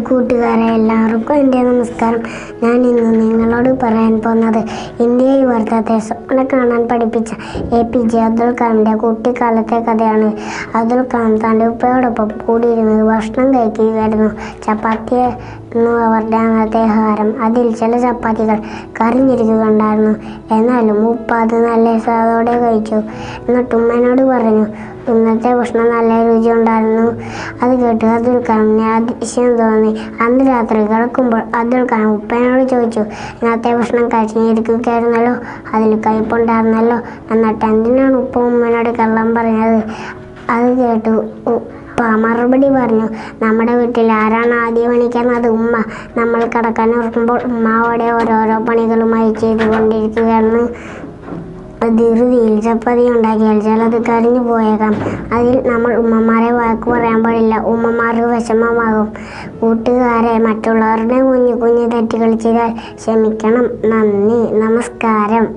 കൂട്ടുകാരെ എല്ലാവർക്കും എൻ്റെ നമസ്കാരം. ഞാൻ ഇന്ന് നിങ്ങളോട് പറയാൻ പോകുന്നത് ഇന്ത്യയെ യുവത്വത്തെ സ്വപ്നം കാണാൻ പഠിപ്പിച്ച APJ അബ്ദുൽ കലാമിൻ്റെ കുട്ടിക്കാലത്തെ കഥയാണ്. അബ്ദുൽ കലാം തൻ്റെ ഉപ്പയോടൊപ്പം കൂടിയിരുന്നത് ഭക്ഷണം കഴിക്കുകയായിരുന്നു. ചപ്പാത്തിയായിരുന്നു അവരുടെ അന്നത്തെ ആഹാരം. അതിൽ ചില ചപ്പാത്തികൾ കറിഞ്ഞിരിക്കുകയുണ്ടായിരുന്നു. എന്നാലും ഉപ്പ അത് നല്ല സ്വാദോടെ കഴിച്ചു. എന്നിട്ട് ഉമ്മനോട് പറഞ്ഞു, ഇന്നത്തെ ഭക്ഷണം നല്ല രുചി ഉണ്ടായിരുന്നു. അത് കേട്ട് അബ്ദുൽ കലാമിന് അതിശയം തോന്നി. അന്ന് രാത്രി കിടക്കുമ്പോൾ അബ്ദുൽ കലാം ഉപ്പനോട് ചോദിച്ചു, ഇന്നത്തെ ഭക്ഷണം കഴിച്ചിരിക്കുകയായിരുന്നല്ലോ, അതിൽ കയ്പുണ്ടായിരുന്നല്ലോ, എന്നിട്ട് എന്തിനാണ് ഉപ്പ ഉമ്മനോട് കള്ളം പറഞ്ഞത്? അത് കേട്ട് ഉപ്പ മറുപടി പറഞ്ഞു, നമ്മുടെ വീട്ടിൽ ആരാണ് ആദ്യം എണീക്കുന്നത്? ഉമ്മ. നമ്മൾ കിടക്കാൻ ഓർക്കുമ്പോൾ ഉമ്മ അവിടെ ഓരോരോ പണികളുമായി ചെയ്തുകൊണ്ടിരിക്കുകയാണ്. ധൃതിയിൽ ചപ്പാത്തി ഉണ്ടാക്കിയാൽ ചിലത് കരിഞ്ഞു പോയേക്കാം. അതിൽ നമ്മൾ ഉമ്മമാരെ വഴക്ക് പറയാൻ പാടില്ല, ഉമ്മമാർക്ക് വിഷമമാകും. കൂട്ടുകാരെ, മറ്റുള്ളവരുടെ കുഞ്ഞു കുഞ്ഞു തെറ്റുകൾ ചെയ്താൽ ക്ഷമിക്കണം. നന്ദി, നമസ്കാരം.